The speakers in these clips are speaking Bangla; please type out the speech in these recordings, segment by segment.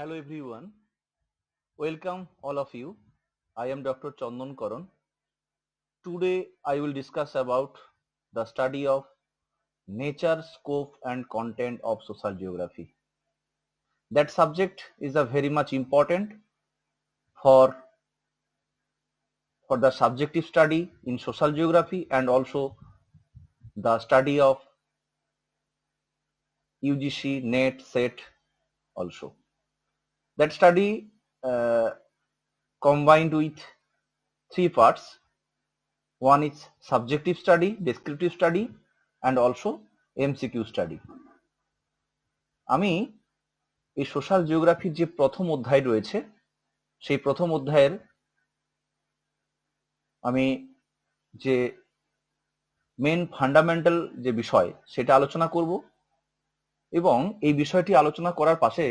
Hello everyone, welcome all of you. I am Dr. Chandan Karan. Today I will discuss about the study of nature, scope and content of social geography. That subject is a very much important for the subjective study in social geography and also the study of UGC NET SET also. That study combined with three parts. One is subjective study, descriptive study and also MCQ study. আমি এই সোশ্যাল জিওগ্রাফির যে প্রথম অধ্যায় রয়েছে সেই প্রথম অধ্যায়ের আমি যে মেন ফান্ডামেন্টাল যে বিষয় সেটা আলোচনা করব এবং এই বিষয়টি আলোচনা করার পাশে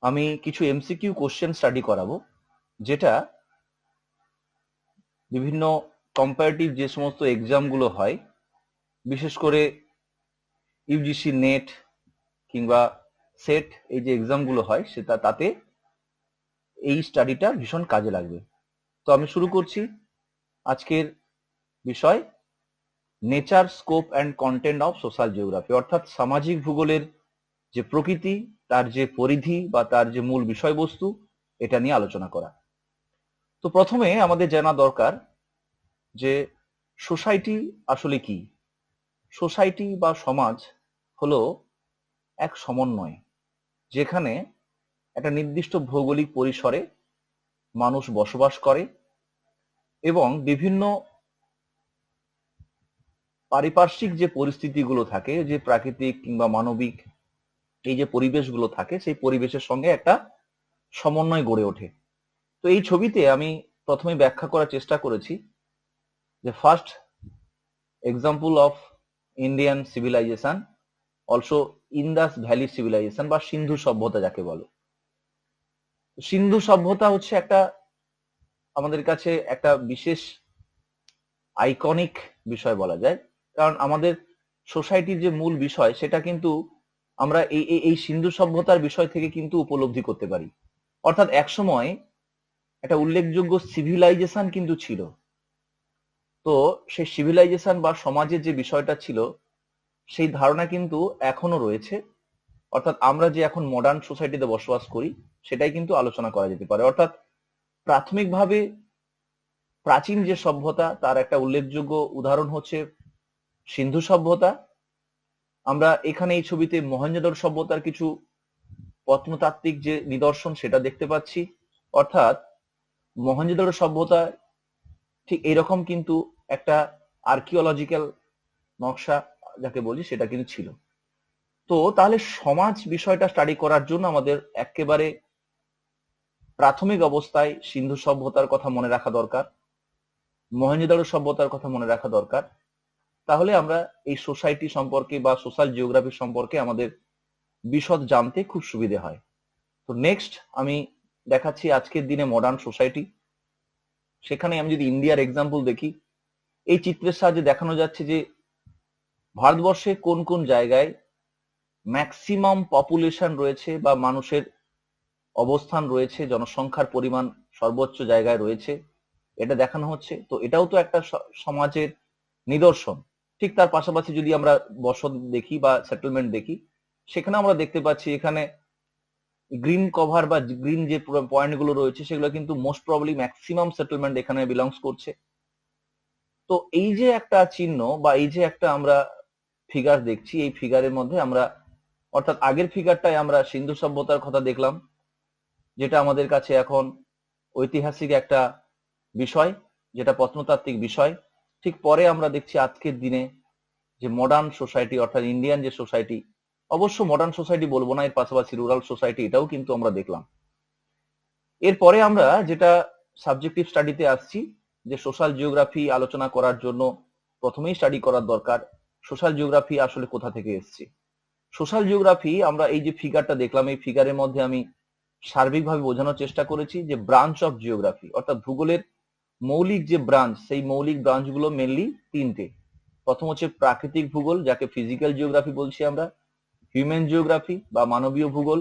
আমি কিছু এমসিকিউ কোশ্চেন স্টাডি করাবো যেটা বিভিন্ন কম্পারেটিভ যে সমস্ত এক্সামগুলো হয় বিশেষ করে ইউজিসি নেট কিংবা সেট এই যে এক্সামগুলো হয় সেটা তাতে এই স্টাডিটা ভীষণ কাজে লাগবে। তো আমি শুরু করছি আজকের বিষয় nature, scope and content of social geography, অর্থাৎ সামাজিক ভূগোলের যে প্রকৃতি, তার যে পরিধি বা তার যে মূল বিষয়বস্তু, এটা নিয়ে আলোচনা করা। তো প্রথমে আমাদের জানা দরকার যে সোসাইটি আসলে কি। সোসাইটি বা সমাজ হলো এক সমন্বয় যেখানে একটা নির্দিষ্ট ভৌগোলিক পরিসরে মানুষ বসবাস করে এবং বিভিন্ন পারিপার্শ্বিক যে পরিস্থিতিগুলো থাকে, যে প্রাকৃতিক কিংবা মানবিক এই যে পরিবেশগুলো থাকে, সেই পরিবেশের সঙ্গে একটা সমন্বয় গড়ে ওঠে। তো এই ছবিতে আমি প্রথমে ব্যাখ্যা করার চেষ্টা করেছি যে first example of Indian civilization, also Indus valley civilization বা সিন্ধু সভ্যতা যাকে বলে। সিন্ধু সভ্যতা হচ্ছে একটা আমাদের কাছে একটা বিশেষ আইকনিক বিষয় বলা যায়, কারণ আমাদের সোসাইটির যে মূল বিষয় সেটা কিন্তু আমরা এই সিন্ধু সভ্যতার বিষয় থেকে কিন্তু উপলব্ধি করতে পারি। অর্থাৎ একসময় একটা উল্লেখযোগ্য সিভিলাইজেশন কিন্তু ছিল। তো সেই সিভিলাইজেশন বা সমাজের যে বিষয়টা ছিল সেই ধারণা কিন্তু এখনো রয়েছে। অর্থাৎ আমরা যে এখন মডার্ন সোসাইটিতে বসবাস করি সেটাই কিন্তু আলোচনা করা যেতে পারে। অর্থাৎ প্রাথমিকভাবে প্রাচীন যে সভ্যতা তার একটা উল্লেখযোগ্য উদাহরণ হচ্ছে সিন্ধু সভ্যতা। আমরা এখানে এই ছবিতে মহেঞ্জোদারো সভ্যতার কিছু প্রত্নতাত্ত্বিক যে নিদর্শন সেটা দেখতে পাচ্ছি। অর্থাৎ মহেঞ্জোদারো সভ্যতা ঠিক এইরকম কিন্তু একটা আর্কিওলজিক্যাল নকশা যাকে বলি সেটা কিন্তু ছিল। তো তাহলে সমাজ বিষয়টা স্টাডি করার জন্য আমাদের একেবারে প্রাথমিক অবস্থায় সিন্ধু সভ্যতার কথা মনে রাখা দরকার, মহেঞ্জোদারো সভ্যতার কথা মনে রাখা দরকার। তাহলে আমরা এই সোসাইটি সম্পর্কে বা সোশ্যাল জিওগ্রাফি সম্পর্কে আমাদের বিশদ জানতে খুব সুবিধে হয়। তো নেক্সট আমি দেখাচ্ছি আজকের দিনে মডার্ন সোসাইটি। সেখানে আমি যদি ইন্ডিয়ার এক্সাম্পল দেখি, এই চিত্রের সাহায্যে দেখানো যাচ্ছে যে ভারতবর্ষে কোন কোন জায়গায় ম্যাক্সিমাম পপুলেশন রয়েছে বা মানুষের অবস্থান রয়েছে, জনসংখ্যার পরিমাণ সর্বোচ্চ জায়গায় রয়েছে, এটা দেখানো হচ্ছে। তো এটাও তো একটা সমাজের নিদর্শন। ঠিক তার পাশাপাশি যদি আমরা বসত দেখি বা সেটেলমেন্ট দেখি, সেখানে আমরা দেখতে পাচ্ছি এখানে গ্রিন কভার বা গ্রিন যে পয়েন্টগুলো রয়েছে সেগুলো কিন্তু মোস্ট প্রবাবলি ম্যাক্সিমাম সেটেলমেন্ট এখানে বিলংস করছে। তো এই যে একটা চিহ্ন বা এই যে একটা আমরা ফিগার দেখছি, এই ফিগারের মধ্যে আমরা অর্থাৎ আগের ফিগারটায় আমরা সিন্ধু সভ্যতার কথা দেখলাম, যেটা আমাদের কাছে এখন ঐতিহাসিক একটা বিষয়, যেটা প্রত্নতাত্ত্বিক বিষয়। ঠিক পরে আমরা দেখছি আজকের দিনে যে মডার্ন সোসাইটি অর্থাৎ ইন্ডিয়ান যে সোসাইটি, অবশ্য মডার্ন সোসাইটি বলবো না, এর পাশাপাশি রুরাল সোসাইটি এটাও কিন্তু আমরা দেখলাম। এরপরে আমরা যেটা সাবজেক্টিভ স্টাডিতে আসছি, যে সোশ্যাল জিওগ্রাফি আলোচনা করার জন্য প্রথমেই স্টাডি করার দরকার সোশ্যাল জিওগ্রাফি আসলে কোথা থেকে এসছে। সোশ্যাল জিওগ্রাফি আমরা এই যে ফিগারটা দেখলাম, এই ফিগারের মধ্যে আমি সার্বিকভাবে বোঝানোর চেষ্টা করেছি যে ব্রাঞ্চ অফ জিওগ্রাফি, অর্থাৎ ভূগোলের মৌলিক যে ব্রাঞ্চ, সেই মৌলিক ব্রাঞ্চগুলো মেনলি তিনটে। প্রথম হচ্ছে প্রাকৃতিক ভূগোল, যাকে ফিজিক্যাল জিওগ্রাফি বলছি আমরা, হিউম্যান জিওগ্রাফি বা মানবীয় ভূগোল,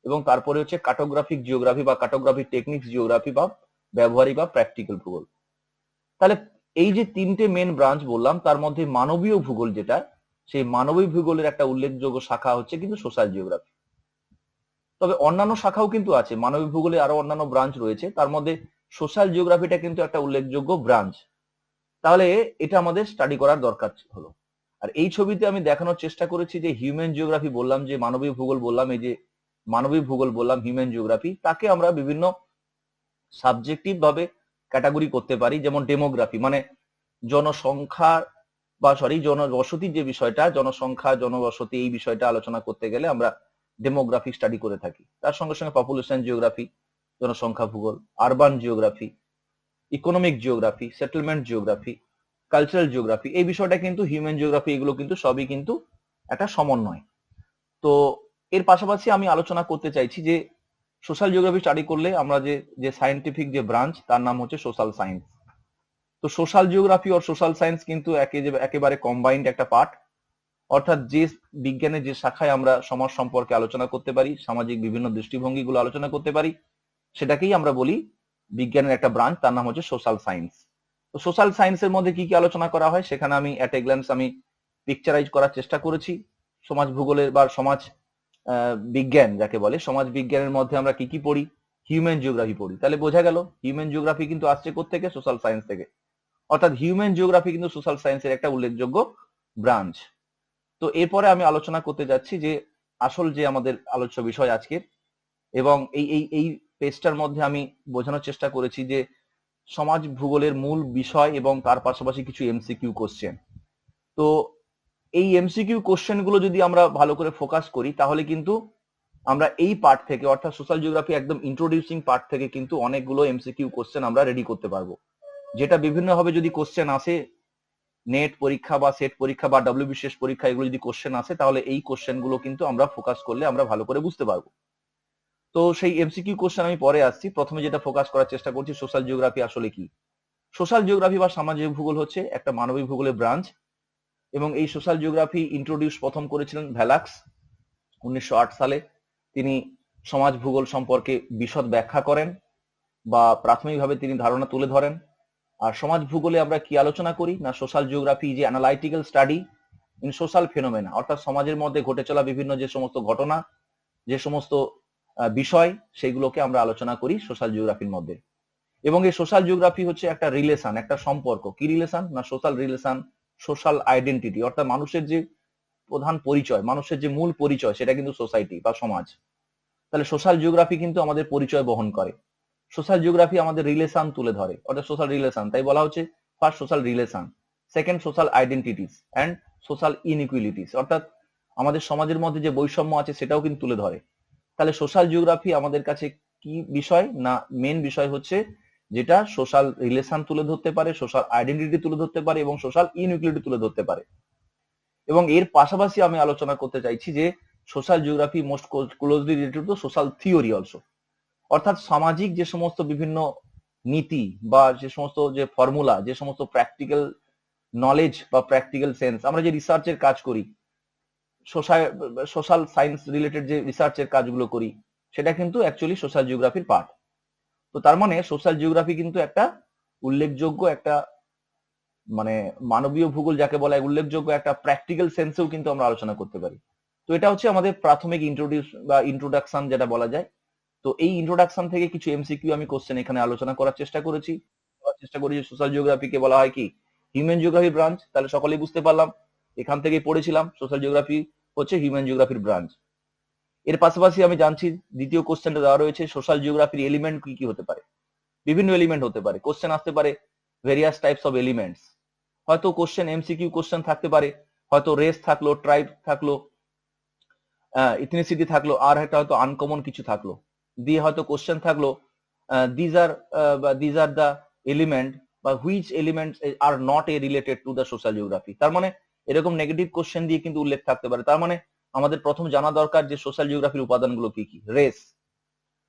এবং তারপরে হচ্ছে কার্টোগ্রাফিক জিওগ্রাফি বা কার্টোগ্রাফিক টেকনিক্স জিওগ্রাফি বা ব্যবহারিক বা প্র্যাকটিক্যাল ভূগোল। তাহলে এই যে তিনটে মেন ব্রাঞ্চ বললাম, তার মধ্যে মানবীয় ভূগোল যেটা, সেই মানবীয় ভূগোলের একটা উল্লেখযোগ্য শাখা হচ্ছে কিন্তু সোশ্যাল জিওগ্রাফি। তবে অন্যান্য শাখাও কিন্তু আছে, মানবিক ভূগোলে আরো অন্যান্য ব্রাঞ্চ রয়েছে, তার মধ্যে সোশ্যাল জিওগ্রাফিটা কিন্তু একটা উল্লেখযোগ্য ব্রাঞ্চ। তাহলে এটা আমাদের স্টাডি করার দরকার হলো। আর এই ছবিতে আমি দেখানোর চেষ্টা করেছি যে হিউম্যান জিওগ্রাফি বললাম, যে মানবিক ভূগোল বললাম, এই যে মানবিক ভূগোল বললাম, হিউম্যান জিওগ্রাফি, তাকে আমরা বিভিন্ন সাবজেক্টিভ ভাবে ক্যাটাগরি করতে পারি। যেমন ডেমোগ্রাফি মানে জনসংখ্যা বা জনবসতির যে বিষয়টা, জনসংখ্যা জনবসতি, এই বিষয়টা আলোচনা করতে গেলে আমরা ডেমোগ্রাফি স্টাডি করে থাকি। তার সঙ্গে সঙ্গে পপুলেশন জিওগ্রাফি, জনসংখ্যা ভূগোল, urban geography, economic geography, settlement geography, cultural geography, এই বিষয়টা কিন্তু হিউম্যান জিওগ্রাফি, এগুলো কিন্তু সবই কিন্তু একটা সমন্বয়। তো এর পাশাপাশি আমি আলোচনা করতে চাইছি যে সোশ্যাল জিওগ্রাফি স্টাডি করলে আমরা যে সায়েন্টিফিক যে ব্রাঞ্চ, তার নাম হচ্ছে সোশ্যাল সায়েন্স। তো সোশ্যাল জিওগ্রাফি আর সোশ্যাল সায়েন্স কিন্তু একেবারে কম্বাইন্ড একটা পার্ট। অর্থাৎ যে বিজ্ঞানের যে শাখায় আমরা সমাজ সম্পর্কে আলোচনা করতে পারি, সামাজিক বিভিন্ন দৃষ্টিভঙ্গিগুলো আলোচনা করতে পারি, সেটাকেই আমরা বলি বিজ্ঞানের একটা ব্রাঞ্চ, তার নাম হচ্ছে সোশ্যাল সায়েন্স। তো সোশ্যাল সায়েন্সের মধ্যে কি কি আলোচনা করা হয়, সেখানে আমি অ্যাট এ গ্ল্যান্স আমি পিকচারাইজ করার চেষ্টা করেছি। সমাজ ভূগোলের বা সমাজ বিজ্ঞান যাকে বলে, সমাজ বিজ্ঞানের মধ্যে আমরা কি কি পড়ি, হিউম্যান জিওগ্রাফি পড়ি। তাহলে বোঝা গেল হিউম্যান জিওগ্রাফি কিন্তু আসছে কোত্থেকে, সোশ্যাল সায়েন্স থেকে। অর্থাৎ হিউম্যান জিওগ্রাফি কিন্তু সোশ্যাল সায়েন্সের একটা উল্লেখযোগ্য ব্রাঞ্চ। তো এরপরে আমি আলোচনা করতে যাচ্ছি যে আসল যে আমাদের আলোচ্য বিষয় আজকের, এবং এই পেজটার মধ্যে আমি বোঝানোর চেষ্টা করেছি যে সমাজ ভূগোলের মূল বিষয় এবং তার পাশাপাশি কিছু এমসিকিউ কোশ্চেন। তো এই এমসিকিউ কোশ্চেন গুলো যদি আমরা ভালো করে ফোকাস করি, তাহলে কিন্তু আমরা এই পার্ট থেকে, অর্থাৎ সোশ্যাল জিওগ্রাফি একদম ইন্ট্রোডিউসিং পার্ট থেকে কিন্তু অনেকগুলো এমসিকিউ কোশ্চেন আমরা রেডি করতে পারবো, যেটা বিভিন্নভাবে যদি কোশ্চেন আসে, নেট পরীক্ষা বা সেট পরীক্ষা বা WBSET পরীক্ষা, এগুলো যদি কোশ্চেন আসে, তাহলে এই কোশ্চেন গুলো কিন্তু আমরা ফোকাস করলে আমরা ভালো করে বুঝতে পারবো। তো সেই এমসিকিউ কোশ্চেন আমি পরে আসছি। প্রথমে যেটা ফোকাস করার চেষ্টা করছি, সোশ্যাল জিওগ্রাফি আসলে কি। সোশ্যাল জিওগ্রাফি বা সামাজিক ভূগোল হচ্ছে একটা মানবিক ভূগোলের ব্রাঞ্চ, এবং এই সোশ্যাল জিওগ্রাফি ইন্ট্রোডিউস প্রথম করেছিলেন ভ্যালাক্স 1908 সালে। তিনি সমাজ ভূগোল সম্পর্কে বিশদ ব্যাখ্যা করেন বা প্রাথমিকভাবে তিনি ধারণা তুলে ধরেন। আর সমাজ ভূগোলে আমরা কি আলোচনা করি না, সোশ্যাল জিওগ্রাফি যে analytical study in social phenomena, অর্থাৎ সমাজের মধ্যে ঘটে চলা বিভিন্ন যে সমস্ত ঘটনা, যে সমস্ত বিষয়, সেগুলোকে আমরা আলোচনা করি সোশ্যাল জিওগ্রাফির মধ্যে। এবং এই সোশ্যাল জিওগ্রাফি হচ্ছে একটা রিলেশন, একটা সম্পর্ক। কি রিলেশন না, সোশ্যাল রিলেশন, সোশ্যাল আইডেন্টিটি, অর্থাৎ মানুষের যে প্রধান পরিচয়, মানুষের যে মূল পরিচয়, সেটা কিন্তু সোসাইটি বা সমাজ। তাহলে সোশ্যাল জিওগ্রাফি কিন্তু আমাদের পরিচয় বহন করে। সোশ্যাল জিওগ্রাফি আমাদের রিলেশন তুলে ধরে, অর্থাৎ সোশ্যাল রিলেশন, তাই বলা হচ্ছে first social relation, second social identities and social inequalities, অর্থাৎ আমাদের সমাজের মধ্যে যে বৈষম্য আছে সেটাও কিন্তু তুলে ধরে। তাহলে সোশ্যাল জিওগ্রাফি আমাদের কাছে কি বিষয় না, মেন বিষয় হচ্ছে যেটা সোশ্যাল রিলেশন তুলে ধরতে পারে, সোশ্যাল আইডেন্টিটি তুলে ধরতে পারে এবং সোশ্যাল ইনইকুয়ালিটি তুলে ধরতে পারে। এবং এর পাশাপাশি আমি আলোচনা করতে চাইছি যে social geography most closely related to social theory also, অর্থাৎ সামাজিক যে সমস্ত বিভিন্ন নীতি বা যে সমস্ত যে ফর্মুলা, যে সমস্ত প্র্যাকটিক্যাল নলেজ বা প্র্যাকটিক্যাল সেন্স, আমরা যে রিসার্চের কাজ করি, সোশ্যাল সায়েন্স রিলেটেড যে রিসার্চের কাজগুলো করি, সেটা কিন্তু অ্যাকচুয়ালি সোশ্যাল জিওগ্রাফির পার্ট। তো তার মানে সোশ্যাল জিওগ্রাফি কিন্তু একটা উল্লেখযোগ্য একটা মানে মানবীয় ভূগোল যাকে বলা হয়, উল্লেখযোগ্য একটা প্র্যাকটিক্যাল সেন্সেও কিন্তু আমরা আলোচনা করতে পারি। তো এটা হচ্ছে আমাদের প্রাথমিক ইন্ট্রোডাকশন যেটা বলা যায়। তো এই ইন্ট্রোডাকশন থেকে কিছু এমসিকিউ আমি কোশ্চেন এখানে আলোচনা করার চেষ্টা করেছি। যে সোশ্যাল জিওগ্রাফিকে বলা হয় কি, হিউম্যান জিওগ্রাফির ব্রাঞ্চ। তাহলে সকলেই বুঝতে পারলাম, এখান থেকে পড়েছিলাম সোশ্যাল জিওগ্রাফি হচ্ছে হিউম্যান জিওগ্রাফির ব্রাঞ্চ। এর পাশাপাশি আমি জানছি দ্বিতীয় কোশ্চেনটা দেওয়া রয়েছে, সোশ্যাল জিওগ্রাফির এলিমেন্ট কি কি হতে পারে। বিভিন্ন এলিমেন্ট হতে পারে, কোশ্চেন আসতে পারে ভেরিয়াস টাইপস অফ এলিমেন্টস। হয়তো কোশ্চেন এমসিকিউ কোশ্চেন থাকতে পারে, হয়তো রেস থাকলো, ট্রাইব থাকলো, ইথনিসিটি থাকলো, আর একটা হয়তো আনকমন কিছু থাকলো, দিয়ে হয়তো কোশ্চেন থাকলো দিজ আর দ্য এলিমেন্ট বা which elements are not a related to the social geography. তার মানে এরকম নেগেটিভ কোশ্চেন দিয়ে কিন্তু উল্লেখ থাকতে পারে। তার মানে আমাদের প্রথম জানা দরকার যে সোশ্যাল জিওগ্রাফির উপাদানগুলো কি কি। রেস,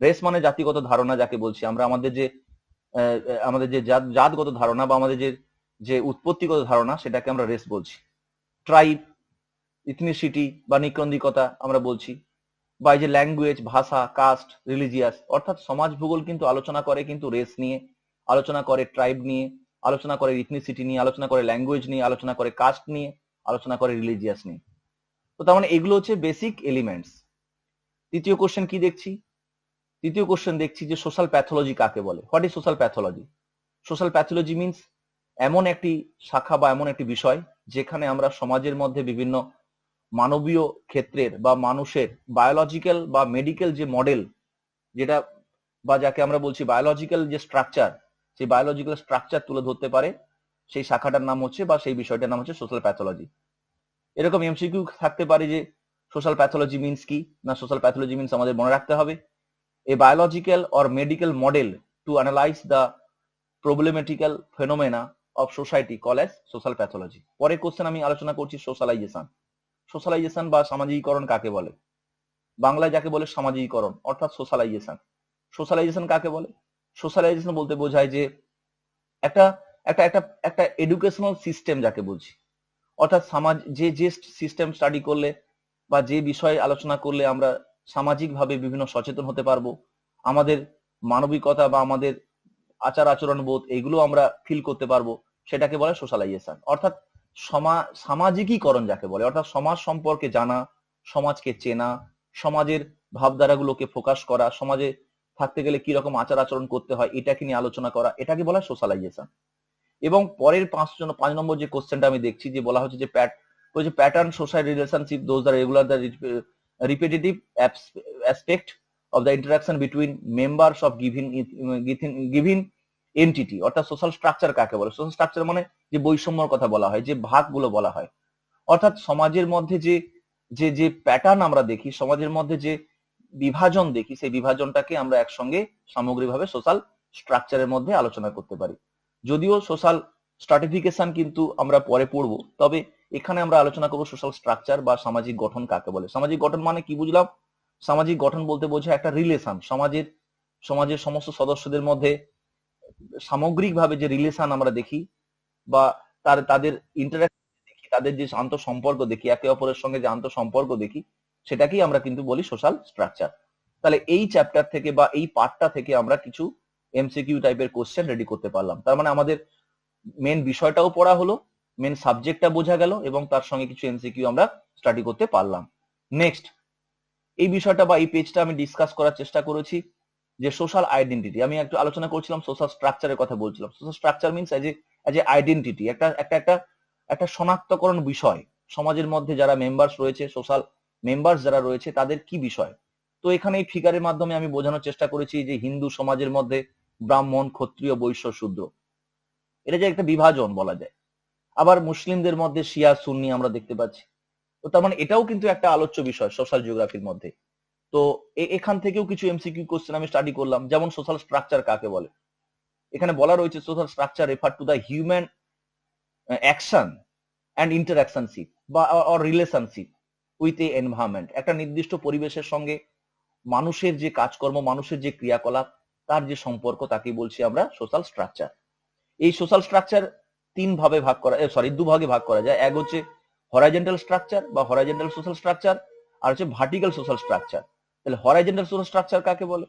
রেস মানে জাতিগত ধারণা যাকে বলছি আমরা, আমাদের যে জাতগত ধারণা বা আমাদের যে উৎপত্তিগত ধারণা, সেটাকে আমরা রেস বলছি। ট্রাইব, ইথনিসিটি বা নিকন্দিকতা আমরা বলছি। বা এই যে ল্যাঙ্গুয়েজ, ভাষা, কাস্ট, রিলিজিয়াস, অর্থাৎ সমাজ ভূগোল কিন্তু আলোচনা করে কিন্তু রেস নিয়ে, আলোচনা করে ট্রাইব নিয়ে, আলোচনা করে ইথনিসিটি নিয়ে, আলোচনা করে ল্যাঙ্গুয়েজ নিয়ে, আলোচনা করে কাস্ট নিয়ে, আলোচনা করে রিলিজিয়াস নিয়ে। তো তার মানে এগুলো হচ্ছে বেসিক এলিমেন্টস। তৃতীয় কোশ্চেন কি দেখছি? তৃতীয় কোশ্চেন দেখছি যে সোশ্যাল প্যাথোলজি কাকে বলে। What is social pathology? Social pathology means এমন একটি শাখা বা এমন একটি বিষয় যেখানে আমরা সমাজের মধ্যে বিভিন্ন মানবীয় ক্ষেত্রের বা মানুষের বায়োলজিক্যাল বা মেডিকেল যে মডেল, যেটা বা যাকে আমরা বলছি বায়োলজিক্যাল যে স্ট্রাকচার, সেই বায়োলজিক্যাল স্ট্রাকচার তুলে ধরতে পারে, সেই শাখাটার নাম হচ্ছে বা সেই বিষয়টার নাম হচ্ছে সোশ্যাল প্যাথোলজি। এরকম এমসিকিউ থাকতে পারে যে সোশ্যাল প্যাথোলজি মিন্স কি, না সোশ্যাল প্যাথোলজি মিন্স আমাদের মনে রাখতে হবে a biological or medical model to analyze the problematical phenomena of society called as social pathology. পরের কোশ্চেন আমি আলোচনা করছি সোশ্যালাইজেশন। সোশ্যালাইজেশন বা সামাজিকীকরণ কাকে বলে? বাংলায় যাকে বলে সামাজিকীকরণ অর্থাৎ সোশ্যালাইজেশন। সোশ্যালাইজেশন কাকে বলে? সোশ্যালাইজেশন বলতে বোঝায় যে একটা একটা একটা একটা এডুকেশনাল সিস্টেম যাকে বলছি, অর্থাৎ সমাজ যে যে সিস্টেম স্টাডি করলে বা যে বিষয়ে আলোচনা করলে আমরা সামাজিকভাবে বিভিন্ন সচেতন হতে পারবো, আমাদের মানবিকতা বা আমাদের আচার আচরণ বোধ এগুলো আমরা ফিল করতে পারবো, সেটাকে বলে সোশ্যালাইজেশন। অর্থাৎ সামাজিকীকরণ যাকে বলে, অর্থাৎ সমাজ সম্পর্কে জানা, সমাজকে চেনা, সমাজের ভাবধারাগুলোকে ফোকাস করা, সমাজে থাকতে গেলে কি রকম আচার আচরণ করতে হয় এটাকে নিয়ে আলোচনা করা, এটাকে বলা সোশ্যালাইজেশন। এবং পরের 5 নম্বর যে কোশ্চেনটা আমি দেখছি যে বলা হচ্ছে যে pattern social relationship those the regular the repetitive aspect of the interaction between members of given entity. অর্থাৎ সোশ্যাল স্ট্রাকচার কাকে বলে? সোশ্যাল স্ট্রাকচার মানে যে বৈষম্যর কথা বলা হয়, যে ভাগগুলো বলা হয়, অর্থাৎ সমাজের মধ্যে যে যে যে প্যাটার্ন আমরা দেখি, সমাজের মধ্যে যে বিভাজন দেখি, সেই বিভাজনটাকে আমরা একসঙ্গে সামগ্রিকভাবে সোশ্যাল স্ট্রাকচারের মধ্যে আলোচনা করতে পারি। যদিও সোশ্যাল স্ট্রাটিফিকেশন কিন্তু আমরা পরে পড়বো, তবে এখানে আমরা আলোচনা করবো সোশ্যাল স্ট্রাকচার বা সামাজিক গঠন কাকে বলে। সামাজিক গঠন মানে কি বুঝলাম? সামাজিক গঠন বলতে বোঝায় একটা রিলেশন, সমাজের সমস্ত সদস্যদের মধ্যে সামগ্রিকভাবে যে রিলেশন আমরা দেখি বা তাদের ইন্টারাকশন দেখি, তাদের যে আন্তঃসম্পর্ক দেখি, একে অপরের সঙ্গে যে আন্তঃসম্পর্ক দেখি, সেটাকেই আমরা কিন্তু বলি সোশ্যাল স্ট্রাকচার। তাহলে এই চ্যাপ্টার থেকে বা এই পার্টটা থেকে আমরা কিছু এমসিকিউ টাইপের কোশ্চেন রেডি করতে পারলাম। তার মানে আমাদের মেন বিষয়টাও পড়া হলো, মেন সাবজেক্টটা বোঝা গেল এবং তার সঙ্গে কিছু এমসিকিউ আমরা স্টাডি করতে পারলাম। নেক্সট এই বিষয়টা বা এই পেজটা আমি ডিসকাস করার চেষ্টা করেছি যে সোশ্যাল আইডেন্টিটি। আমি একটু আলোচনা করছিলাম, সোশ্যাল স্ট্রাকচারের কথা বলছিলাম। Social structure means as a identity, একটা শনাক্তকরণ বিষয়। সমাজের মধ্যে যারা মেম্বার্স রয়েছে, সোশ্যাল মেম্বার্স যারা রয়েছে, তাদের কি বিষয়। তো এখানে এই ফিগারের মাধ্যমে আমি বোঝানোর চেষ্টা করেছি যে হিন্দু সমাজের মধ্যে ব্রাহ্মণ, ক্ষত্রিয়, বৈশ্য, শূদ্র, এটা যে একটা বিভাজন বলা যায়। আবার মুসলিমদের মধ্যে শিয়া, সুন্নি আমরা দেখতে পাচ্ছি। তো তার মানে এটাও কিন্তু একটা আলোচ্য বিষয় সোশ্যাল জিওগ্রাফির মধ্যে। তো এখান থেকেও কিছু এমসিকিউ কোশ্চেন আমি স্টাডি করলাম, যেমন সোশ্যাল স্ট্রাকচার কাকে বলে। এখানে বলা রয়েছে social structure refer to the human action and interactionship বা or relationship with a environment. একটা নির্দিষ্ট পরিবেশের সঙ্গে মানুষের যে কাজকর্ম, মানুষের যে ক্রিয়াকলাপ, তার যে সম্পর্ক, তাকে বলছি আমরা সোশ্যাল স্ট্রাকচার। এই সোশ্যাল স্ট্রাকচার দুভাগে ভাগ করা যায়। এক হচ্ছে হরাইজন্টাল স্ট্রাকচার বা হরাইজন্টাল সোশ্যাল স্ট্রাকচার, আর হচ্ছে ভার্টিক্যাল সোশ্যাল স্ট্রাকচার। তাহলে হরাইজন্টাল সোশ্যাল স্ট্রাকচার কাকে বলে?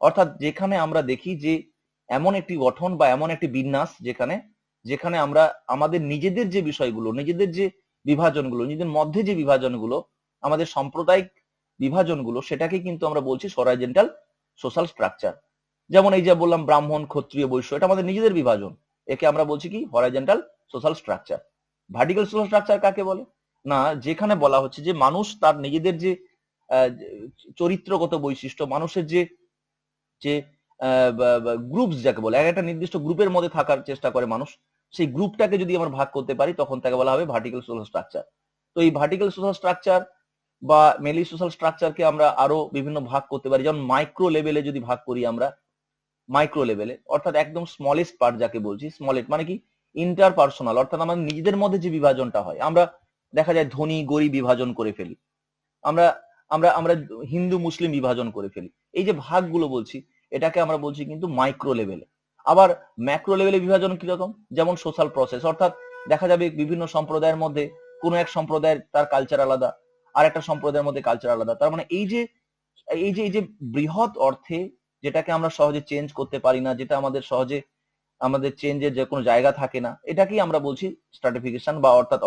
অর্থাৎ যেখানে আমরা দেখি যে এমন একটি গঠন বা এমন একটি বিন্যাস যেখানে আমরা আমাদের নিজেদের যে বিষয়গুলো, নিজেদের যে বিভাজনগুলো, নিজেদের মধ্যে যে বিভাজনগুলো, আমাদের সাম্প্রদায়িক বিভাজনগুলো, সেটাকে কিন্তু আমরা বলছি হরাইজন্টাল সোশ্যাল স্ট্রাকচার। যেমন এই যে বললাম ব্রাহ্মণ, ক্ষত্রিয়, বৈশ্য, এটা আমাদের নিজেদের বিভাজন, একে আমরা বলছি কি horizontal social structure. Vertical social structure কাকে বলে? না, যেখানে বলা হচ্ছে যে মানুষ তার নিজেদের যে চরিত্রগত বৈশিষ্ট্য, মানুষের যে যে গ্রুপস যাকে বলে, একটা নির্দিষ্ট গ্রুপের মধ্যে থাকার চেষ্টা করে মানুষ, সেই গ্রুপটাকে যদি আমরা ভাগ করতে পারি তখন তাকে বলা হবে ভার্টিক্যাল সোশ্যাল স্ট্রাকচার। তো এই ভার্টিক্যাল সোশ্যাল স্ট্রাকচার বা মেলি সোশ্যাল স্ট্রাকচারকে আমরা আরো বিভিন্ন ভাগ করতে পারি। যেমন মাইক্রো লেভেলে যদি ভাগ করি আমরা, মাইক্রো লেভেলে অর্থাৎ একদম স্মলেস্ট পার্ট যাকে বলছি, স্মলেস্ট মানে কি ইন্টারপার্সোনাল, অর্থাৎ আমাদের নিজেদের মধ্যে যে বিভাজনটা হয়, আমরা দেখা যায় ধনী গরিব বিভাজন করে ফেলি, আমরা আমরা আমরা হিন্দু মুসলিম বিভাজন করে ফেলি। এই যে ভাগগুলো বলছি, এটাকে আমরা বলছি কিন্তু মাইক্রো লেভেলে। আবার ম্যাক্রো লেভেলে বিভাজন কিরকম? যেমন সোশ্যাল প্রসেস, অর্থাৎ দেখা যাবে বিভিন্ন সম্প্রদায়ের মধ্যে কোনো এক সম্প্রদায়ের তার কালচার আলাদা, আর একটা সম্প্রদায়ের মধ্যে কালচার আলাদা। তার মানে এই যে এই যে বৃহৎ অর্থে যেটাকে আমরা সহজে চেঞ্জ করতে পারি না, যেটা আমাদের চেঞ্জের যে কোনো জায়গা থাকে না, এটাকেই আমরা বলছি স্ট্র্যাটিফিকেশন বা অর্থাৎ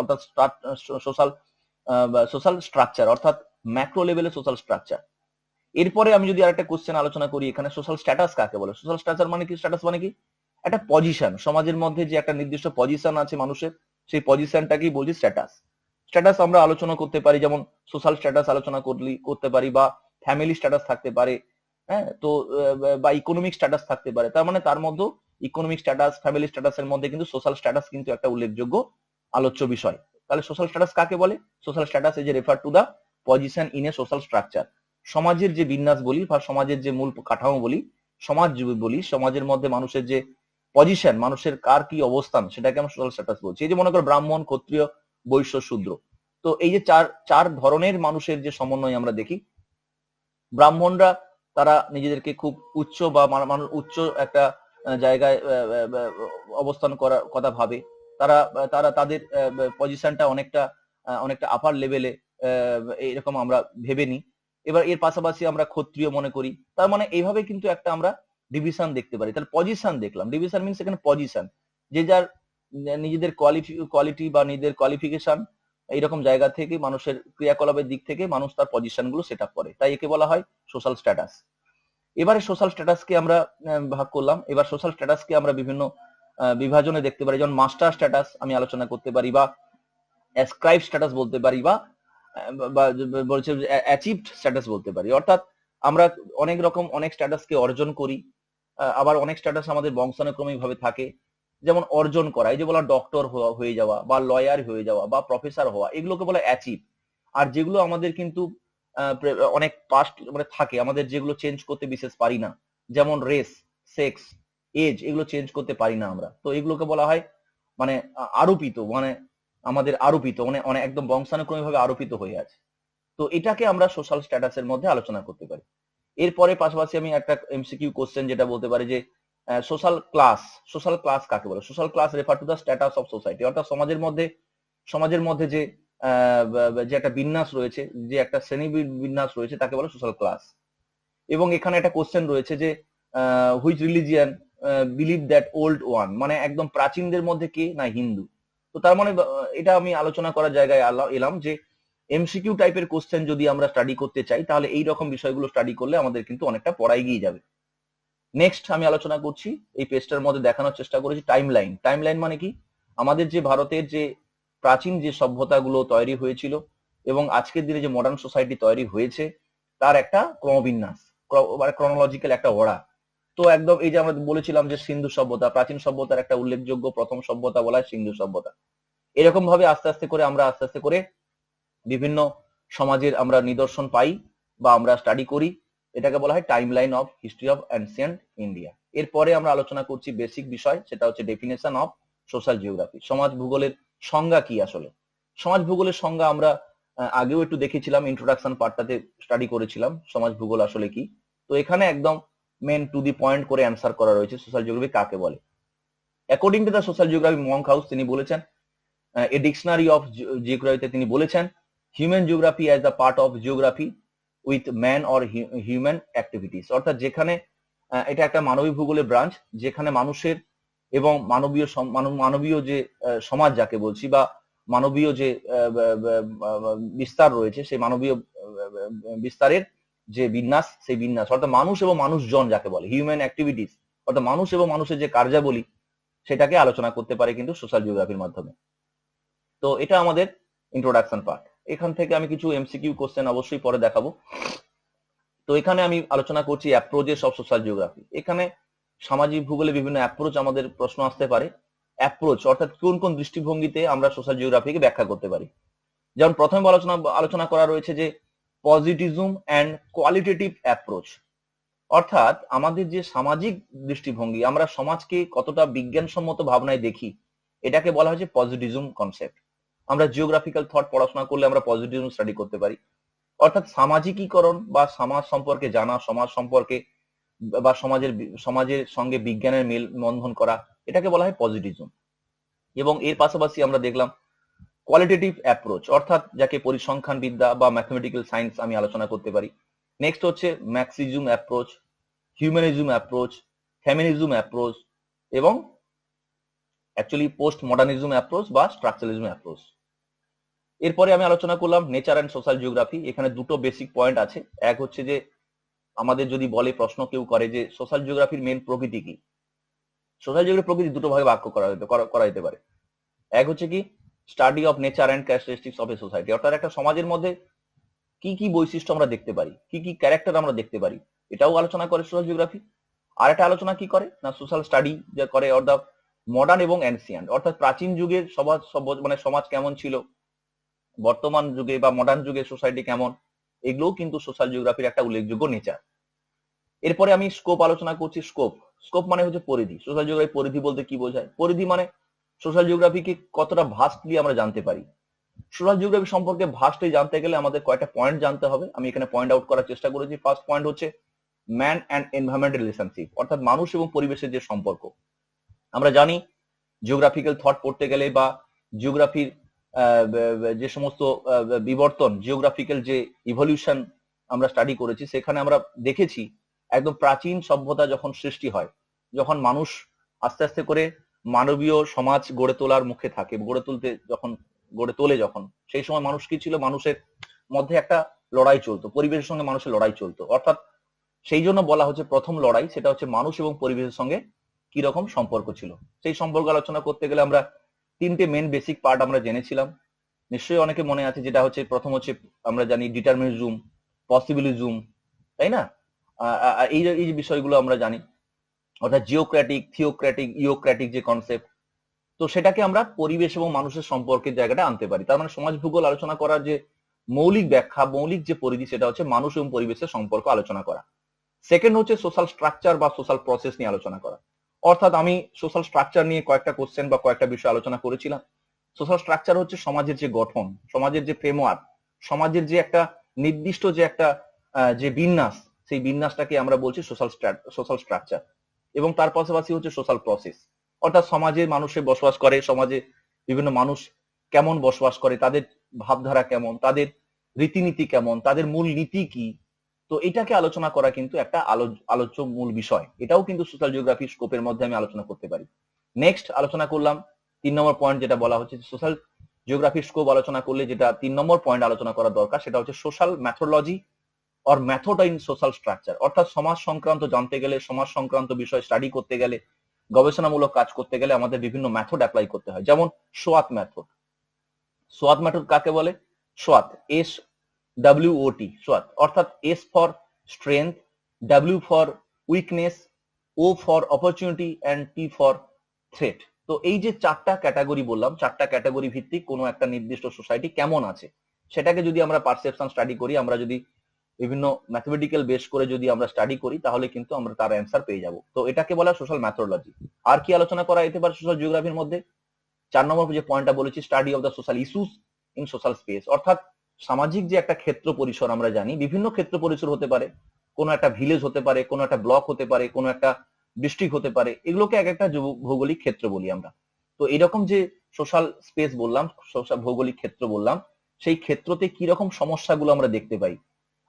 সোশ্যাল সোশ্যাল স্ট্রাকচার, অর্থাৎ ম্যাক্রো লেভেলে সোশ্যাল স্ট্রাকচার। এরপরে আমি যদি আরেকটা কোশ্চেন আলোচনা করি, এখানে সোশ্যাল স্ট্যাটাস কাকে বলে? সোশ্যাল স্ট্রাকচার মানে কি? স্ট্যাটাস মানে কি? একটা পজিশন, সমাজের মধ্যে যে একটা নির্দিষ্ট পজিশন আছে মানুষের, সেই পজিশনটাকেই বলছি স্ট্যাটাস। স্ট্যাটাস আমরা আলোচনা করতে পারি, যেমন সোশ্যাল স্ট্যাটাস আলোচনা করতে পারি, বা ফ্যামিলি স্ট্যাটাস থাকতে পারে, হ্যাঁ, তো বা ইকোনমিক স্ট্যাটাস থাকতে পারে। তার মানে তার মধ্যে ইকোনমিক স্ট্যাটাস, ফ্যামিলি স্ট্যাটাসের মধ্যে কিন্তু সোশ্যাল স্ট্যাটাস কিন্তু একটা উল্লেখযোগ্য আলোচ্য বিষয়। তাহলে সোশ্যাল স্ট্যাটাস কাকে বলে? Social status is refer to the position in a social structure. সমাজের যে বিন্যাস বলি বা সমাজের যে মূল কাঠামো বলি, সমাজ বলি, সমাজের মধ্যে মানুষের যে পজিশন, মানুষের কার কি অবস্থান, সেটাকে আমরা সোশ্যাল স্ট্যাটাস বলছি। এই যে মনে করো ব্রাহ্মণ, ক্ষত্রিয়, বৈশ্য, শূদ্র, তো এই যে চার ধরনের মানুষের যে সমন্বয় আমরা দেখি। ব্রাহ্মণরা তারা নিজেদেরকে খুব উচ্চ বা মানুষ উচ্চ একটা জায়গায় অবস্থান করার কথা ভাবে। তারা তারা তাদের পজিশনটা অনেকটা আপার লেভেলে এরকম আমরা ভেবে নিই। এবার এর পাশাপাশি আমরা ক্ষত্রিয় মনে করি। তার মানে এইভাবে কিন্তু একটা আমরা ডিভিশন দেখতে পারি। তাহলে পজিশন দেখলাম, ডিভিশন মিনস এখানে পজিশন, যে যার নিজেদের কোয়ালিটি বা নিজেদের কোয়ালিফিকেশন, এইরকম জায়গা থেকে মানুষের ক্রিয়াকলাপের দিক থেকে মানুষ তার পজিশন গুলো সেট আপ করে, তাই একে বলা হয় সোশ্যাল স্ট্যাটাস। এবারে সোশ্যাল স্ট্যাটাসকে আমরা ভাগ করলাম। এবার সোশ্যাল স্ট্যাটাসকে আমরা বিভিন্ন বিভাজনে দেখতে পারি, যেমন মাস্টার স্ট্যাটাস আমি আলোচনা করতে পারি, বা অ্যাসক্রাইব স্ট্যাটাস বলতে পারি, বা বলছে অ্যাচিভড স্ট্যাটাস বলতে পারি। অর্থাৎ আমরা অনেক স্ট্যাটাসকে অর্জন করি, আবার অনেক স্ট্যাটাস আমাদের বংশানুক্রমিক ভাবে থাকে। যেমন অর্জন করা, এই যে বলা ডক্টর হয়ে যাওয়া, বা লয়ার হয়ে যাওয়া, বা প্রফেসর হওয়া, এগুলোকে বলা অ্যাচিভ। আর যেগুলো আমাদের কিন্তু অনেক পাস্ট মানে থাকে, আমাদের যেগুলো চেঞ্জ করতে বিশেষ পারি না, যেমন রেস, সেক্স, এজ, এগুলো চেঞ্জ করতে পারি না আমরা, তো এগুলোকে বলা হয় মানে আরোপিত, মানে আমাদের আরোপিত, মানে অনেক একদম বংশানুক্রমিক ভাবে আরোপিত হয়ে আছে। তো এটাকে আমরা সোশ্যাল স্ট্যাটাসের মধ্যে আলোচনা করতে পারি। এরপরে পাশাপাশি আমি একটা এমসিকিউ কোশ্চেন যেটা বলতে পারি যে সোশ্যাল ক্লাস কাকে বলে? Social class refer to the status of society, অর্থাৎ সমাজের মধ্যে যে একটা বিন্যাস রয়েছে, যে একটা শ্রেণী বিন্যাস রয়েছে, তাকে বলে সোশ্যাল ক্লাস। এবং এখানে একটা কোশ্চেন রয়েছে যে which religion believe that old one, মানে একদম প্রাচীনদের মধ্যে কে না হিন্দু। তো তার মানে এটা আমি আলোচনা করার জায়গায় এলাম যে এমসিকিউ টাইপের কোশ্চেন যদি আমরা স্টাডি করতে চাই, তাহলে এই রকম বিষয়গুলো স্টাডি করলে আমাদের কিন্তু অনেকটা পড়া এগিয়ে যাবে। নেক্সট আমি আলোচনা করছি, এই পেজটার মধ্যে দেখানোর চেষ্টা করেছি টাইমলাইন। টাইমলাইন মানে কি? আমাদের যে ভারতের যে প্রাচীন যে সভ্যতাগুলো তৈরি হয়েছিল এবং আজকের দিনে যে মডার্ন সোসাইটি তৈরি হয়েছে, তার একটা ক্রমবিন্যাস, ক্রনোলজিক্যাল একটা ওড়া। তো একদম এই যে আমরা বলেছিলাম যে সিন্ধু সভ্যতা, প্রাচীন সভ্যতার একটা উল্লেখযোগ্য প্রথম সভ্যতা বলা হয় সিন্ধু সভ্যতা। এরকম ভাবে আস্তে আস্তে করে বিভিন্ন সমাজের আমরা নিদর্শন পাই বা আমরা স্টাডি করি। এটাকে বলা হয় timeline of history of ancient India. এরপরে আমরা আলোচনা করছি বেসিক বিষয়, সেটা হচ্ছে ডেফিনেশন অফ সোশ্যাল জিওগ্রাফি। সমাজ ভূগোলের সংজ্ঞা কি আসলে? সমাজ ভূগোলের সংজ্ঞা আমরা আগেও একটু দেখেছিলাম, ইন্ট্রোডাকশন পার্টটাতে স্টাডি করেছিলাম সমাজ ভূগোল আসলে কি। তো এখানে একদম মেন টু দি পয়েন্ট করে অ্যান্সার করা রয়েছে সোশ্যাল জিওগ্রাফি কাকে বলে। According to the social geography Monk house তিনি বলেছেন, এ ডিকশনারি অফ জিওগ্রাফিতে তিনি বলেছেন, human geography as the part of geography with man or human activities, অর্থাৎ যেখানে এটা একটা মানবিক ভূগোলের ব্রাঞ্চ, যেখানে মানুষের এবং মানবীয় যে সমাজ যাকে বলছি, বা মানবীয় যে বিস্তার রয়েছে, সেই মানবীয় বিস্তারের যে বিন্যাস, সেই বিন্যাস অর্থাৎ মানুষ এবং মানুষজন যাকে বলে, হিউম্যান অ্যাক্টিভিটিস অর্থাৎ মানুষ এবং মানুষের যে কার্যাবলী, সেটাকে আলোচনা করতে পারে কিন্তু সোশ্যাল জিওগ্রাফির মাধ্যমে। তো এটা আমাদের ইন্ট্রোডাকশন পার্ট। এখান থেকে আমি কিছু এমসিকিউ কোশ্চেন অবশ্যই পরে দেখাবো। তো এখানে আমি আলোচনা করছি অ্যাপ্রোচেস অফ সোশ্যাল জিওগ্রাফি। এখানে সামাজিক ভূগোলে বিভিন্ন অ্যাপ্রোচ আমাদের প্রশ্ন আসতে পারে। অ্যাপ্রোচ অর্থাৎ কোন কোন দৃষ্টিভঙ্গিতে আমরা সোশ্যাল জিওগ্রাফিকে ব্যাখ্যা করতে পারি। যেমন প্রথমে আলোচনা করা রয়েছে যে পজিটিভিজম অ্যান্ড কোয়ালিটেটিভ অ্যাপ্রোচ, অর্থাৎ আমাদের যে সামাজিক দৃষ্টিভঙ্গি, আমরা সমাজকে কতটা বিজ্ঞানসম্মত ভাবনায় দেখি, এটাকে বলা হয় যে পজিটিভিজম কনসেপ্ট। আমরা জিওগ্রাফিক্যাল থট পড়াশোনা করলে আমরা পজিটিভিজম স্টাডি করতে পারি। অর্থাৎ সামাজিকীকরণ বা সমাজ সম্পর্কে জানা, সমাজ সম্পর্কে বা সমাজের সঙ্গে বিজ্ঞানের মেল বন্ধন করা, এটাকে বলা হয় পজিটিভিজম। এবং এর পাশাপাশি আমরা দেখলাম কোয়ালিটেটিভ অ্যাপ্রোচ, অর্থাৎ যাকে পরিসংখ্যান বিদ্যা বা ম্যাথমেটিক্যাল সায়েন্স আমি আলোচনা করতে পারি। নেক্সট হচ্ছে Marxism approach, humanism approach, feminism approach এবং অ্যাকচুয়ালি পোস্ট মডার্নিজম অ্যাপ্রোচ বা স্ট্রাকচারালিজম অ্যাপ্রোচ। এরপরে আমি আলোচনা করলাম নেচার অ্যান্ড সোশ্যাল জিওগ্রাফি। এখানে দুটো বেসিক পয়েন্ট আছে। এক হচ্ছে যে আমাদের যদি বলে, প্রশ্ন কেউ করে যে সোশ্যাল জিওগ্রাফির মেন প্রকৃতি কি, সোশ্যাল জিওগ্রাফির প্রকৃতি দুটো ভাগে ভাগ করা যেতে পারে। এক হচ্ছে কি study of nature and characteristics of a society, অর্থাৎ একটা সমাজের মধ্যে কি কি বৈশিষ্ট্য আমরা দেখতে পারি, কি কি ক্যারেক্টার আমরা দেখতে পারি, এটাও আলোচনা করে সোশ্যাল জিওগ্রাফি। আর একটা আলোচনা কি করে না সোশ্যাল স্টাডি যা করে অর্থাৎ মডার্ন এবং অ্যানসিয়েন্ট, অর্থাৎ প্রাচীন যুগের সমাজ কেমন ছিল, বর্তমান যুগে বা মডার্ন যুগে সোসাইটি কেমন, এগুলোও কিন্তু সোশ্যাল জিওগ্রাফির একটা উল্লেখযোগ্য নেচার। এরপরে আমি স্কোপ আলোচনা করছি। স্কোপ মানে হচ্ছে পরিধি। সোশ্যাল জিওগ্রাফি পরিধি বলতে কি বোঝায়? পরিধি মানে সোশ্যাল জিওগ্রাফিকে কতটা ভাস্টলি আমরা জানতে পারি। সোশ্যাল জিওগ্রাফি সম্পর্কে ভাস্টলি জানতে গেলে আমাদের কয়েকটা পয়েন্ট জানতে হবে, আমি এখানে পয়েন্ট আউট করার চেষ্টা করেছি। ফার্স্ট পয়েন্ট হচ্ছে ম্যান অ্যান্ড এনভায়রনমেন্ট রিলেশনশিপ, অর্থাৎ মানুষ এবং পরিবেশের যে সম্পর্ক। আমরা জানি জিওগ্রাফিক্যাল থট পড়তে গেলে বা জিওগ্রাফির যে সমস্ত বিবর্তন, জিওগ্রাফিক্যাল যে ইভলিউশন আমরা স্টাডি করেছি, সেখানে আমরা দেখেছি একদম প্রাচীন সভ্যতা যখন সৃষ্টি হয়, যখন মানুষ আস্তে আস্তে করে মানবীয় সমাজ গড়ে তোলার মুখে থাকে, গড়ে তোলে যখন, সেই সময় মানুষ কি ছিল, মানুষের মধ্যে একটা লড়াই চলতো, পরিবেশের সঙ্গে মানুষের লড়াই চলতো। অর্থাৎ সেই জন্য বলা হচ্ছে প্রথম লড়াই সেটা হচ্ছে মানুষ এবং পরিবেশের সঙ্গে কি রকম সম্পর্ক ছিল। সেই সম্পর্ক আলোচনা করতে গেলে আমরা তিনটে মেন বেসিক পার্ট আমরা জেনেছিলাম, নিশ্চয়ই অনেকে মনে আছে। যেটা হচ্ছে প্রথম হচ্ছে আমরা জানি ডিটারমিনিজম, পসিবিলিজম, তাই না? এই যে বিষয়গুলো আমরা জানি, অর্থাৎ জিওক্র্যাটিক, থিওক্র্যাটিক, ইওক্র্যাটিক যে কনসেপ্ট, তো সেটাকে আমরা পরিবেশ এবং মানুষের সম্পর্কের জায়গাটা আনতে পারি। তার মানে সমাজ ভূগোল আলোচনা করার যে মৌলিক ব্যাখ্যা, মৌলিক যে পরিধি, সেটা হচ্ছে মানুষ এবং পরিবেশের সম্পর্ক আলোচনা করা। সেকেন্ড হচ্ছে সোশ্যাল স্ট্রাকচার বা সোশ্যাল প্রসেস নিয়ে আলোচনা করা, অর্থাৎ আমি সোশ্যাল স্ট্রাকচার নিয়ে কয়েকটা কোশ্চেন বা কয়েকটা বিষয় আলোচনা করেছিলাম। সোশ্যাল স্ট্রাকচার হচ্ছে সমাজের যে গঠন, সমাজের যে ফ্রেমওয়ার্ক, সমাজের যে একটা নির্দিষ্ট যে একটা যে বিন্যাস, সেই বিন্যাসটাকে আমরা বলছি সোশ্যাল স্ট্রাকচার। এবং তার পাশাপাশি হচ্ছে সোশ্যাল প্রসেস, অর্থাৎ সমাজে মানুষে বসবাস করে, সমাজে বিভিন্ন মানুষ কেমন বসবাস করে, তাদের ভাবধারা কেমন, তাদের রীতিনীতি কেমন, তাদের মূল নীতি কি, তো এটাকে আলোচনা করা কিন্তু একটা আলোচ্য মূল বিষয়। এটাও কিন্তু সোশ্যাল জিওগ্রাফি স্কোপের মধ্যে আমি আলোচনা করতে পারি। নেক্সট আলোচনা করলাম 3 নম্বর পয়েন্ট, যেটা বলা হচ্ছে সোশ্যাল জিওগ্রাফি স্কোপ আলোচনা করলে যেটা 3 নম্বর পয়েন্ট আলোচনা করা দরকার, সেটা হচ্ছে social methodology or method in social structure, অর্থাৎ সমাজ সংক্রান্ত জানতে গেলে, সমাজ সংক্রান্ত বিষয় স্টাডি করতে গেলে, গবেষণামূলক কাজ করতে গেলে আমাদের বিভিন্ন মেথড অ্যাপ্লাই করতে হয়। যেমন সোয়াত মেথড। সোয়াত মেথড কাকে বলে? সোয়াত, SWOT, সোয়াত, অর্থাৎ S for strength, W for weakness, O for opportunity and T for threat. তো এই যে চারটা ক্যাটাগরি বললাম, চারটা ক্যাটাগরি ভিত্তিক কোনো একটা নির্দিষ্ট সোসাইটি কেমন আছে, সেটাকে যদি আমরা পারসেপশন স্টাডি করি, আমরা যদি বিভিন্ন ম্যাথমেটিক্যাল বেস করে যদি আমরা স্টাডি করি, তাহলে কিন্তু আমরা তার অ্যান্সার পেয়ে যাব। তো এটাকে বলা সোশ্যাল ম্যাথোলজি। আর কি আলোচনা করা যেতে পারে সোশ্যাল জিওগ্রাফির মধ্যে? 4 নম্বর যে পয়েন্টটা বলেছি, study of the social issues in social space, অর্থাৎ সামাজিক যে একটা ক্ষেত্র পরিসর আমরা জানি, বিভিন্ন ক্ষেত্র পরিসর হতে পারে, কোনো একটা ভিলেজ হতে পারে, কোনো একটা ব্লক হতে পারে, কোনো একটা ডিস্ট্রিক্ট হতে পারে, এগুলোকে এক একটা ভৌগোলিক ক্ষেত্র বলি আমরা। তো এরকম যে সোশ্যাল স্পেস বললাম, সোশ্যাল ভৌগোলিক ক্ষেত্র বললাম, সেই ক্ষেত্রতে কি রকম সমস্যাগুলো আমরা দেখতে পাই,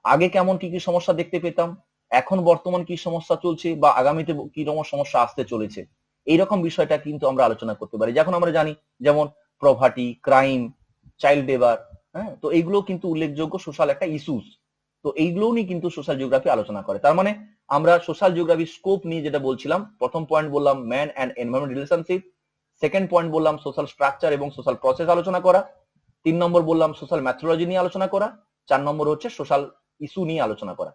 আগে কেমন কি কি সমস্যা দেখতে পেতাম, এখন বর্তমান কি সমস্যা চলছে, বা আগামীতে কি রকম সমস্যা আসতে চলেছে, এইরকম বিষয়টা কিন্তু আমরা আলোচনা করতে পারি। যখন আমরা জানি যেমন প্রভার্টি, ক্রাইম, চাইল্ড লেবার, হ্যাঁ, তো এইগুলো কিন্তু উল্লেখযোগ্য সোশ্যাল একটা ইস্যুস। তো এইগুলো নিয়ে কিন্তু সোশ্যাল জিওগ্রাফি আলোচনা করে। তার মানে আমরা সোশ্যাল জিওগ্রাফি স্কোপ নিয়ে যেটা বলছিলাম, প্রথম পয়েন্ট বললাম man and environment relationship, second point বললাম সোশ্যাল স্ট্রাকচার এবং সোশ্যাল প্রসেস আলোচনা করা, 3 নম্বর বললাম সোশ্যাল ম্যাথোলজি নিয়ে আলোচনা করা, 4 নম্বর হচ্ছে সোশ্যাল ইস্যু নিয়ে আলোচনা করা।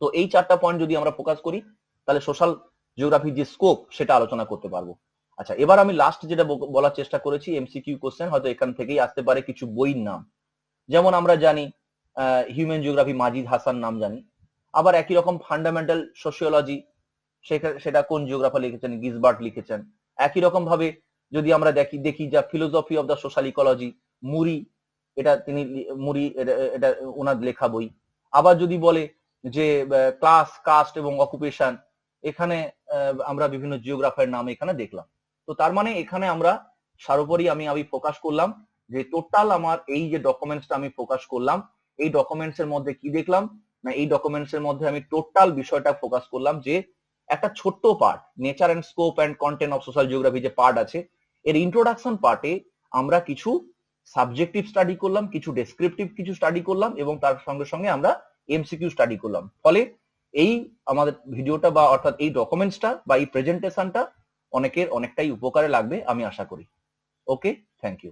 তো এই চারটা পয়েন্ট যদি আমরা ফোকাস করি, তাহলে সোশ্যাল জিওগ্রাফির যে স্কোপ সেটা আলোচনা করতে পারবো। আচ্ছা, এবার আমি লাস্ট যেটা বলার চেষ্টা করেছি, এমসিকিউ কোশ্চেন, হয়তো এখান থেকেই আসতে পারে কিছু বইয়ের নাম। যেমন আমরা জানি হিউম্যান জিওগ্রাফি মাজিদ হাসান নাম জানি, আবার একই রকম ফান্ডামেন্টাল সোশিওলজি সেটা কোন জিওগ্রাফার লিখেছেন? গিসবার্ট লিখেছেন। একই রকম ভাবে যদি আমরা দেখি যা philosophy of the social ecology, Murray, এটা ওনার লেখা বই। আবার যদি বলে যে ক্লাস, কাস্ট এবং অকুপেশন, এখানে আমরা বিভিন্ন জিওগ্রাফারের নাম এখানে দেখলাম। তো তার মানে এখানে আমরা সর্বোপরি আমি ফোকাস করলাম যে টোটাল আমার এই যে ডকুমেন্টসটা আমি ফোকাস করলাম, এই ডকুমেন্টস এর মধ্যে কি দেখলাম না, এই ডকুমেন্টস এর মধ্যে আমি টোটাল বিষয়টা ফোকাস করলাম যে একটা ছোট্ট part, nature and scope and content of social geography যে পার্ট আছে, এর ইন্ট্রোডাকশন পার্টে আমরা কিছু সাবজেক্টিভ স্টাডি করলাম, কিছু ডেসক্রিপটিভ কিছু স্টাডি করলাম, এবং তার সঙ্গে সঙ্গে আমরা এমসিকিউ স্টাডি করলাম। ফলে এই আমাদের ভিডিওটা বা অর্থাৎ এই ডকুমেন্টসটা বা এই প্রেজেন্টেশনটা অনেকের অনেকটাই উপকারে লাগবে আমি আশা করি। ওকে, থ্যাংক ইউ।